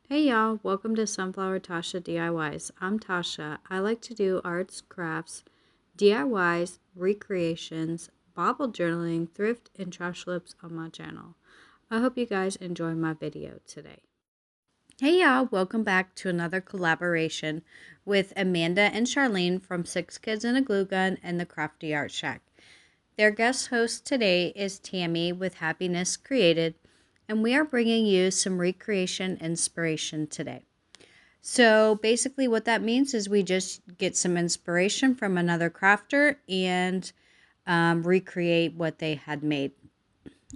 Hey y'all, welcome to Sunflower Tasha DIYs. I'm Tasha. I like to do arts, crafts, DIYs, recreations, Bible journaling, thrift, and trash flips on my channel. I hope you guys enjoy my video today. Hey y'all, welcome back to another collaboration with Amanda and Charlene from Six Kids and a Glue Gun and the Crafty Art Shack. Their guest host today is Tammy with Happiness Created, and we are bringing you some recreation inspiration today. So basically what that means is we just get some inspiration from another crafter and recreate what they had made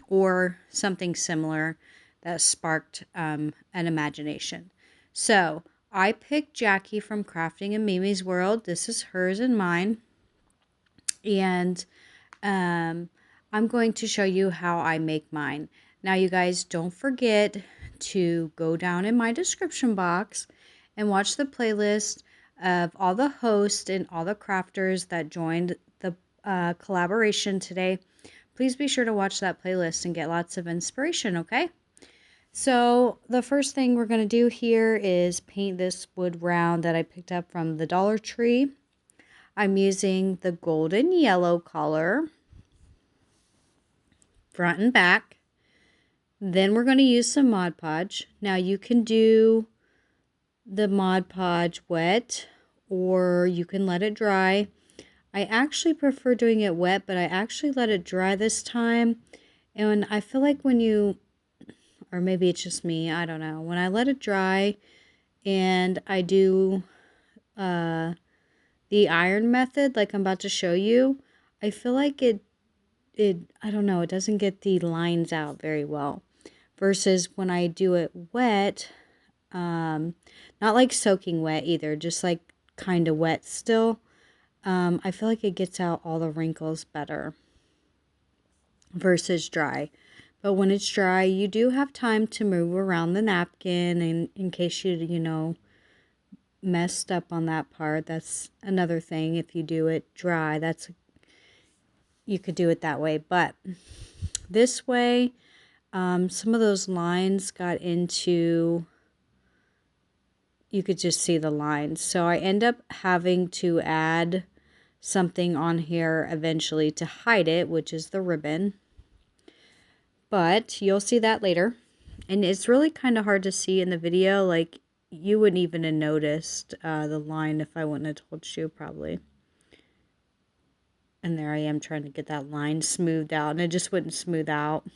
or something similar that sparked an imagination. So I picked Jackie from Crafting in Mimi's World. This is hers and mine. And I'm going to show you how I make mine. Now, you guys, don't forget to go down in my description box and watch the playlist of all the hosts and all the crafters that joined the collaboration today. Please be sure to watch that playlist and get lots of inspiration, okay? So the first thing we're going to do here is paint this wood round that I picked up from the Dollar Tree. I'm using the golden yellow color, front and back. Then we're going to use some Mod Podge. Now you can do the Mod Podge wet or you can let it dry. I actually prefer doing it wet, but I actually let it dry this time. And I feel like when you, or maybe it's just me, I don't know. When I let it dry and I do the iron method like I'm about to show you, I feel like it I don't know, it doesn't get the lines out very well. Versus when I do it wet, not like soaking wet either, just like kind of wet still, I feel like it gets out all the wrinkles better versus dry. But when it's dry, you do have time to move around the napkin and in case you know, messed up on that part. That's another thing. If you do it dry, you could do it that way. But this way, some of those lines got into, you could just see the lines. So I end up having to add something on here eventually to hide it, which is the ribbon. But you'll see that later. And it's really kind of hard to see in the video. Like, you wouldn't even have noticed the line if I wouldn't have told you, probably. And there I am trying to get that line smoothed out, and it just wouldn't smooth out.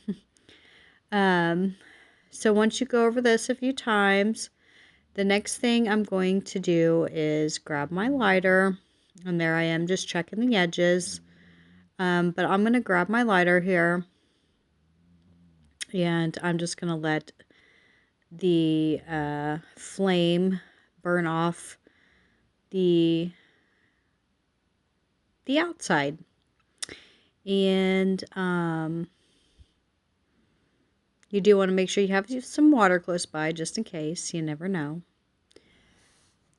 So once you go over this a few times, the next thing I'm going to do is grab my lighter, and there I am just checking the edges. But I'm going to grab my lighter here, and I'm just going to let the flame burn off the outside. And you do want to make sure you have some water close by just in case. You never know.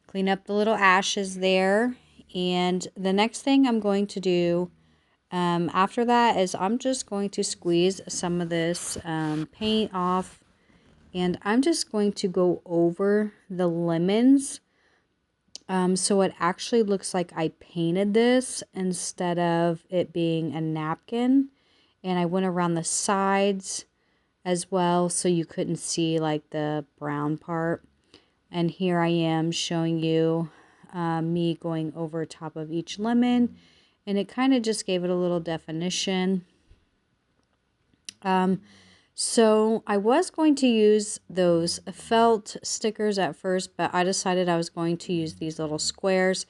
Clean up the little ashes there. And the next thing I'm going to do after that is I'm just going to squeeze some of this paint off. And I'm just going to go over the lemons so it actually looks like I painted this instead of it being a napkin. And I went around the sides as well so you couldn't see like the brown part. And here I am showing you me going over top of each lemon. And it kind of just gave it a little definition. So I was going to use those felt stickers at first, but I decided I was going to use these little squares.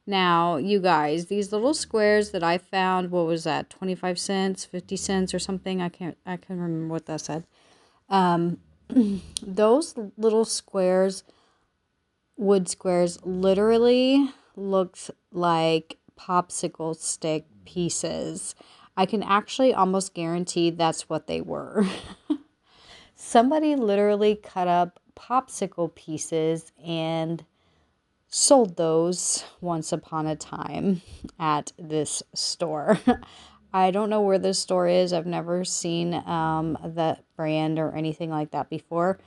Now, you guys, these little squares that I found, what was that, 25 cents, 50 cents or something? I can't remember what that said. Those little squares, wood squares, literally looked like popsicle stick pieces. I can actually almost guarantee that's what they were. Somebody literally cut up popsicle pieces and sold those once upon a time at this store. I don't know where this store is. I've never seen that brand or anything like that before.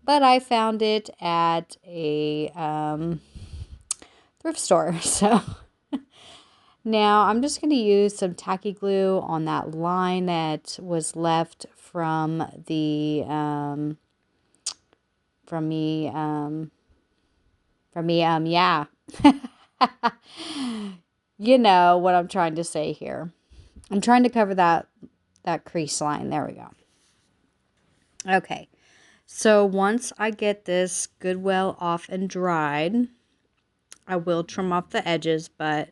but I found it at a thrift store. So now I'm just going to use some tacky glue on that line that was left from the yeah. You know what I'm trying to say here. I'm trying to cover that crease line. There we go. Okay. So once I get this good well off and dried, I will trim off the edges, but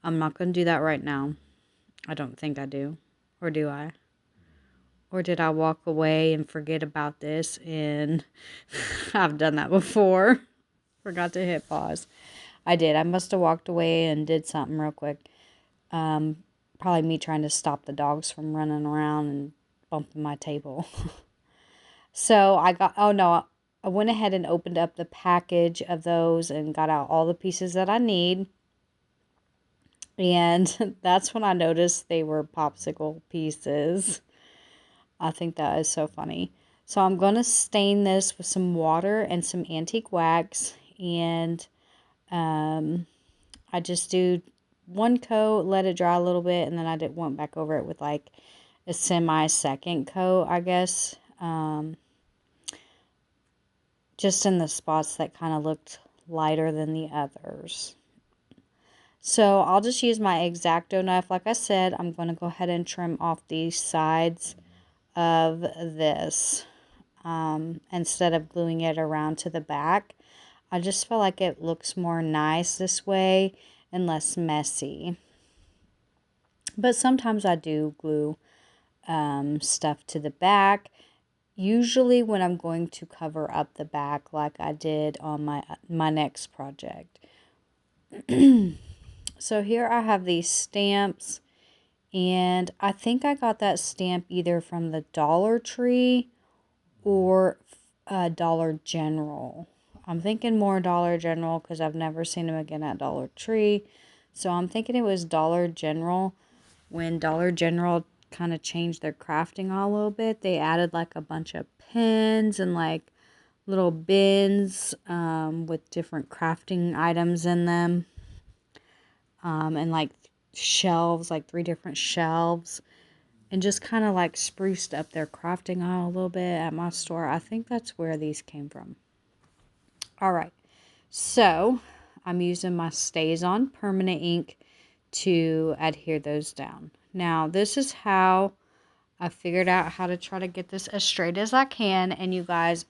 I'm not going to do that right now. I don't think I do. Or do I? Or did I walk away and forget about this? And I've done that before. Forgot to hit pause. I did. I must have walked away and did something real quick. Probably me trying to stop the dogs from running around and bumping my table. So I went ahead and opened up the package of those and got out all the pieces that I need. And that's when I noticed they were popsicle pieces. I think that is so funny. So I'm going to stain this with some water and some antique wax. And I just do one coat, let it dry a little bit, and then I went back over it with like a semi-second coat, I guess. Just in the spots that kind of looked lighter than the others. So I'll just use my X-Acto knife. Like I said, I'm going to go ahead and trim off the sides of this instead of gluing it around to the back. I just feel like it looks more nice this way and less messy. But sometimes I do glue stuff to the back. Usually when I'm going to cover up the back like I did on my next project. So here I have these stamps, and I think I got that stamp either from the Dollar Tree or Dollar General. I'm thinking more Dollar General because I've never seen them again at Dollar Tree. So I'm thinking it was Dollar General. When Dollar General kind of changed their crafting a little bit, they added like a bunch of pins and like little bins with different crafting items in them. And like shelves, like 3 different shelves, and just kind of like spruced up their crafting aisle a little bit at my store. I think that's where these came from. All right, so I'm using my Stays On permanent ink to adhere those down. Now this is how I figured out how to try to get this as straight as I can. And you guys,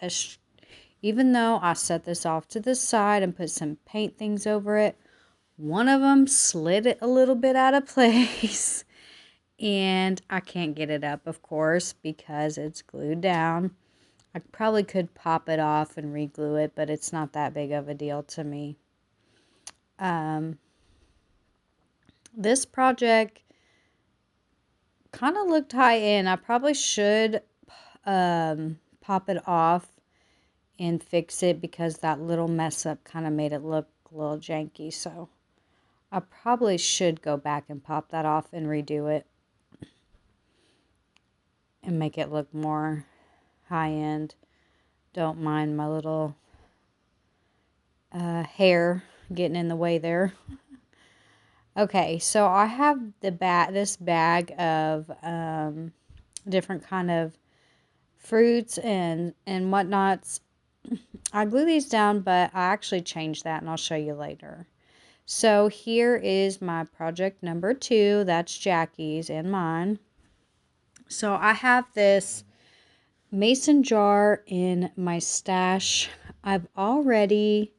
even though I set this off to the side and put some paint things over it, one of them slid it a little bit out of place, and I can't get it up, of course, because it's glued down. I probably could pop it off and re-glue it, but it's not that big of a deal to me. This project kind of looked high-end. I probably should pop it off and fix it because that little mess up kind of made it look a little janky, so I probably should go back and pop that off and redo it and make it look more high-end. Don't mind my little hair getting in the way there. Okay, so I have this bag of different kind of fruits and whatnots. I glue these down, but I actually changed that, and I'll show you later. So here is my project number 2. That's Jackie's and mine. So I have this mason jar in my stash. I've already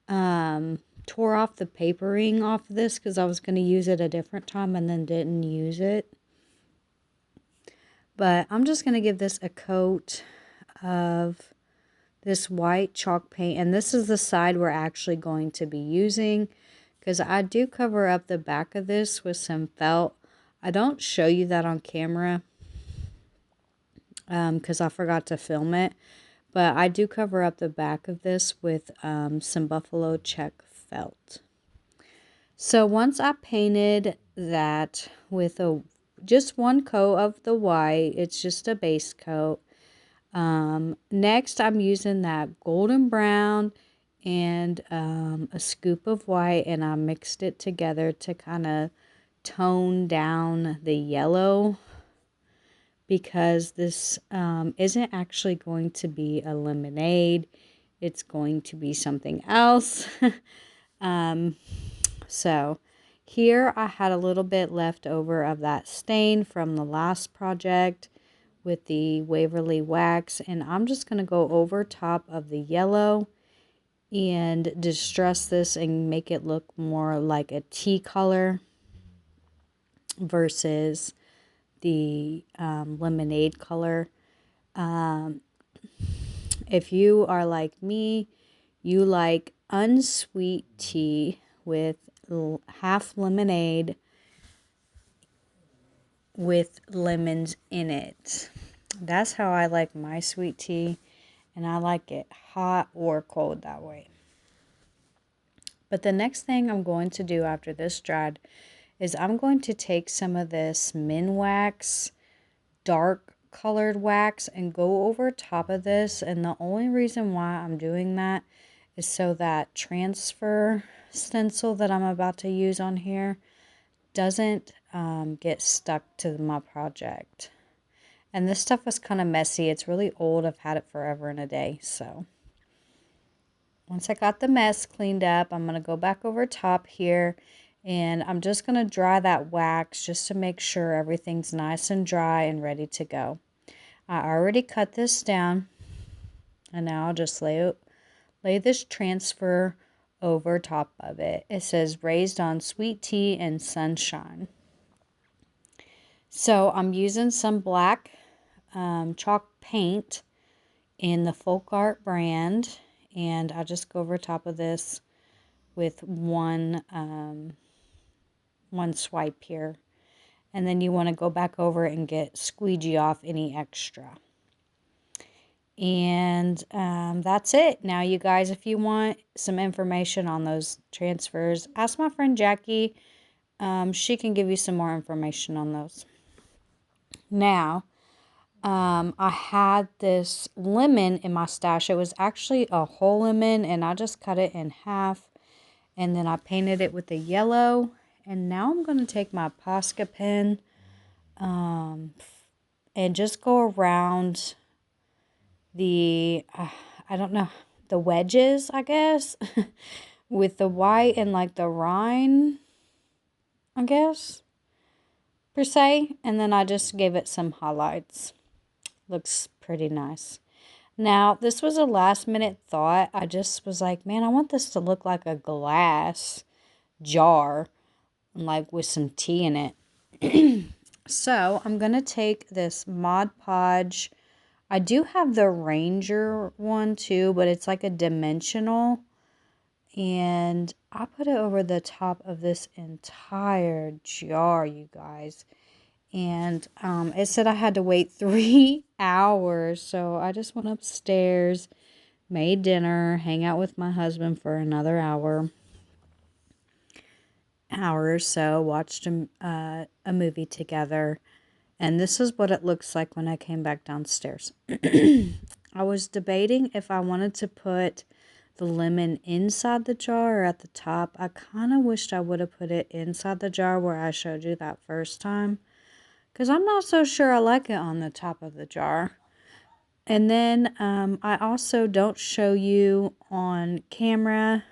tore off the papering off of this because I was going to use it a different time and then didn't use it. But I'm just going to give this a coat of this white chalk paint. And this is the side we're actually going to be using, because I do cover up the back of this with some felt. I don't show you that on camera because I forgot to film it. But I do cover up the back of this with some buffalo check felt. So once I painted that with just one coat of the white, it's just a base coat. Next, I'm using that golden brown and a scoop of white, and I mixed it together to kind of tone down the yellow, because this isn't actually going to be a lemonade. It's going to be something else. So here I had a little bit left over of that stain from the last project with the Waverly wax, and I'm just going to go over top of the yellow and distress this and make it look more like a tea color versus the lemonade color. If you are like me, you like unsweet tea with half lemonade with lemons in it. That's how I like my sweet tea, and I like it hot or cold that way. But the next thing I'm going to do after this dried is I'm going to take some of this Min Wax, dark colored wax, and go over top of this. And the only reason why I'm doing that is so that transfer stencil that I'm about to use on here doesn't get stuck to my project. And this stuff is kind of messy. It's really old. I've had it forever and a day. So once I got the mess cleaned up, I'm going to go back over top here, and I'm just going to dry that wax just to make sure everything's nice and dry and ready to go. I already cut this down, and now I'll just lay this transfer over top of it. It says raised on sweet tea and sunshine. So I'm using some black chalk paint in the Folk Art brand, and I just go over top of this with one swipe here, and then you want to go back over and get squeegee off any extra. And that's it. Now, you guys, if you want some information on those transfers, ask my friend Jackie. She can give you some more information on those. Now, I had this lemon in my stash. It was actually a whole lemon, and I just cut it in half, and then I painted it with the yellow. And now I'm going to take my Posca pen and just go around the, I don't know, the wedges, I guess, with the white and like the rind, I guess, per se. And then I just gave it some highlights. Looks pretty nice. Now, this was a last minute thought. I just was like, man, I want this to look like a glass jar, like with some tea in it. So I'm going to take this Mod Podge. I do have the Ranger one too, but it's like a dimensional. And I put it over the top of this entire jar, you guys. And it said I had to wait 3 hours. So I just went upstairs, made dinner, hang out with my husband for another hour or so, watched a movie together. And this is what it looks like when I came back downstairs. I was debating if I wanted to put the lemon inside the jar or at the top. I kind of wished I would have put it inside the jar where I showed you that first time, because I'm not so sure I like it on the top of the jar. And then I also don't show you on camera,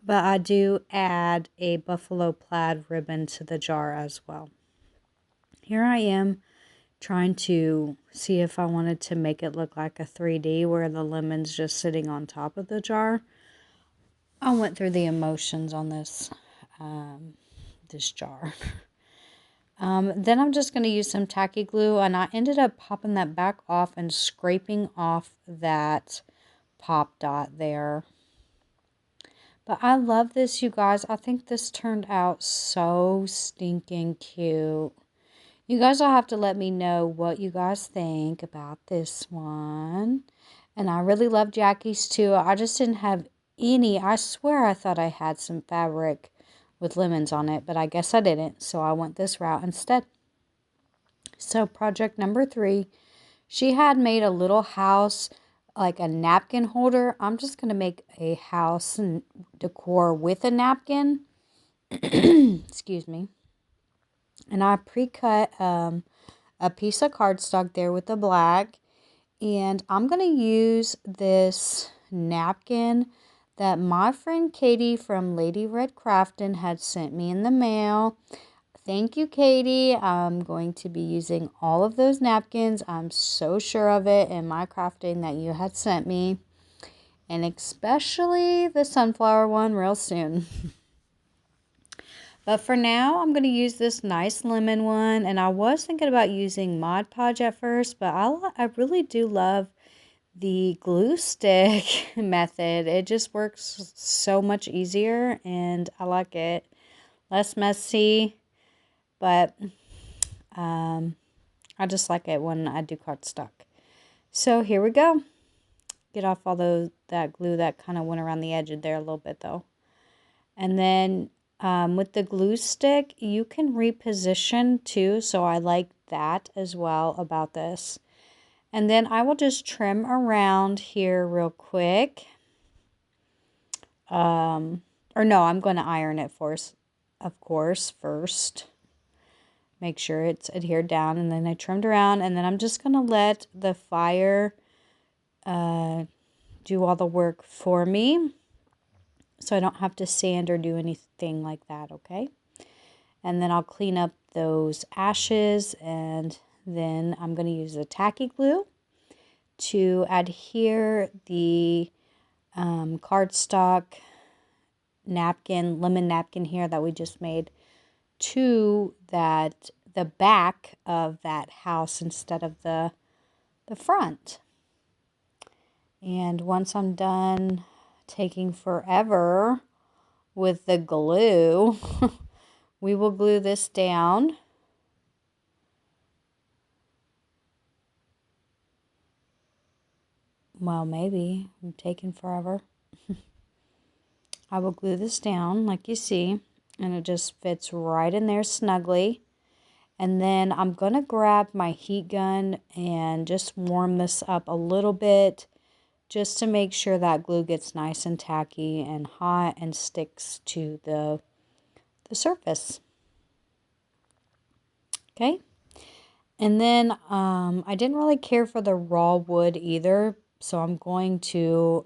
but I do add a buffalo plaid ribbon to the jar as well. Here I am trying to see if I wanted to make it look like a 3D where the lemon's just sitting on top of the jar. I went through the emotions on this jar. Then I'm just going to use some tacky glue, and I ended up popping that back off and scraping off that pop dot there. But I love this, you guys. I think this turned out so stinking cute. You guys will have to let me know what you guys think about this one. And I really love Jackie's too. I just didn't have any. I swear I thought I had some fabric with lemons on it, but I guess I didn't. So I went this route instead. So project number 3, She had made a little house, like a napkin holder. I'm just going to make a house and decor with a napkin. Excuse me. And I pre-cut a piece of cardstock there with the black. And I'm going to use this napkin that my friend Katie from Lady Red Crafton had sent me in the mail. Thank you, Katie. I'm going to be using all of those napkins. I'm so sure of it in my crafting that you had sent me. And especially the sunflower one real soon. But for now, I'm going to use this nice lemon one. And I was thinking about using Mod Podge at first, but I really do love the glue stick method. It just works so much easier and I like it. Less messy, but I just like it when I do cardstock. So here we go. Get off all that glue that kind of went around the edge of there a little bit though. And then with the glue stick, you can reposition too. So I like that as well about this. And then I will just trim around here real quick. Or no, I'm going to iron it first, of course, first. Make sure it's adhered down. And then I trimmed around. And then I'm just going to let the fire do all the work for me. So I don't have to sand or do anything like that, okay? And then I'll clean up those ashes. And then I'm going to use the tacky glue to adhere the cardstock napkin, lemon napkin here that we just made to the back of that house instead of the front. And once I'm done taking forever with the glue, we will glue this down. Well, maybe I'm taking forever. I will glue this down like you see, and it just fits right in there snugly. And then I'm going to grab my heat gun and just warm this up a little bit just to make sure that glue gets nice and tacky and hot and sticks to the surface. Okay. And then I didn't really care for the raw wood either, so I'm going to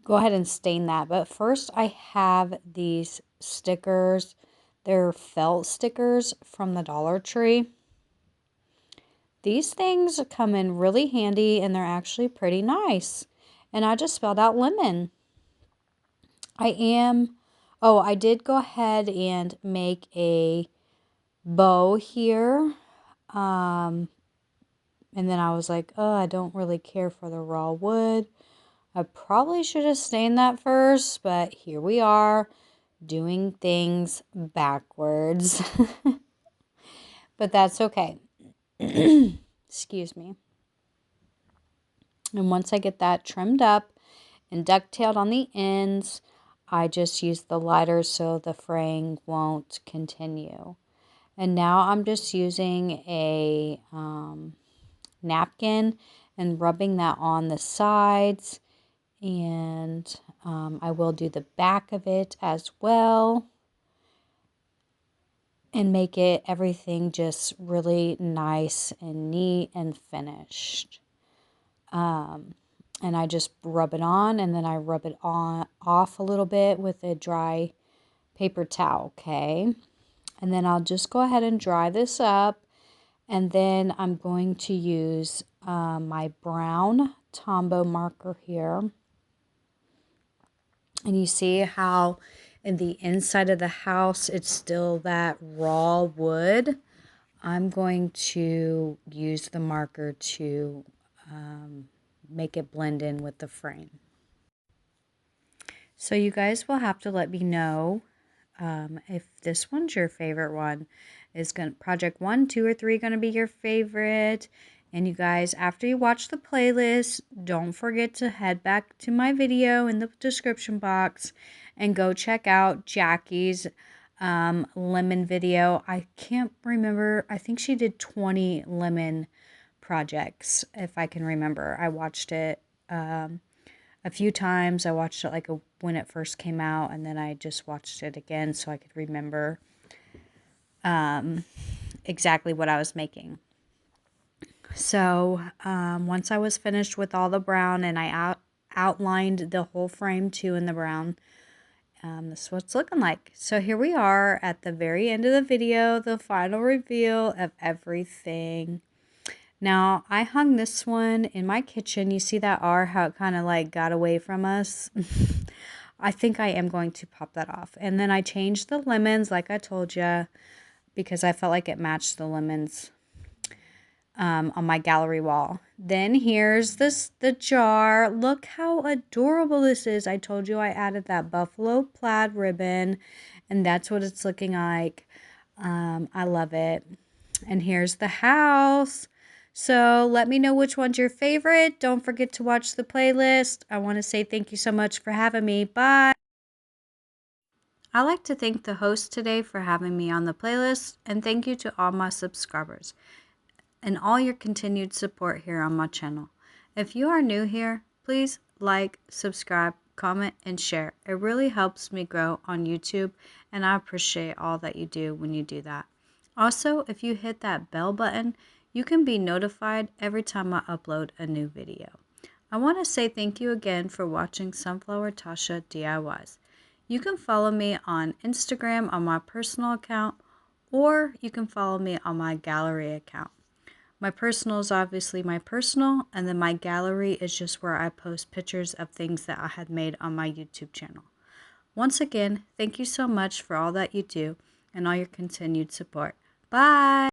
go ahead and stain that. But first I have these stickers. They're felt stickers from the Dollar Tree. These things come in really handy and they're actually pretty nice. And I just spelled out lemon. I did go ahead and make a bow here. And then I was like, oh, I don't really care for the raw wood. I probably should have stained that first, but here we are doing things backwards. But that's okay. Excuse me. And once I get that trimmed up and ducktailed on the ends, I just use the lighter so the fraying won't continue. And now I'm just using a napkin and rubbing that on the sides. And I will do the back of it as well. And make it everything just really nice and neat and finished. And I just rub it on and then I rub it off a little bit with a dry paper towel, okay? And then I'll just go ahead and dry this up. And then I'm going to use my brown Tombow marker here. And you see how in the inside of the house, it's still that raw wood. I'm going to use the marker to make it blend in with the frame. So you guys will have to let me know if this one's your favorite one. Is project 1, 2, or 3 going to be your favorite? And you guys, after you watch the playlist, don't forget to head back to my video in the description box and go check out Jackie's lemon video. I can't remember. I think she did 20 lemon projects, if I can remember. I watched it a few times. I watched it when it first came out, and then I just watched it again so I could remember exactly what I was making. So once I was finished with all the brown and I outlined the whole frame too in the brown, this is what it's looking like. So here we are at the very end of the video, the final reveal of everything. Now, I hung this one in my kitchen. You see that R, how it kind of like got away from us? I think I am going to pop that off. And then I changed the lemons like I told you because I felt like it matched the lemons on my gallery wall. Then here's the jar. Look how adorable this is. I told you I added that buffalo plaid ribbon, and that's what it's looking like. I love it. And here's the house. So let me know which one's your favorite. Don't forget to watch the playlist. I want to say thank you so much for having me. Bye. I'd like to thank the host today for having me on the playlist, and thank you to all my subscribers and all your continued support here on my channel. If you are new here, please like, subscribe, comment, and share. It really helps me grow on YouTube, and I appreciate all that you do when you do that. Also, if you hit that bell button, you can be notified every time I upload a new video. I want to say thank you again for watching Sunflower Tasha DIYs. You can follow me on Instagram on my personal account, or you can follow me on my gallery account. My personal is obviously my personal, and then my gallery is just where I post pictures of things that I had made on my YouTube channel. Once again, thank you so much for all that you do and all your continued support. Bye!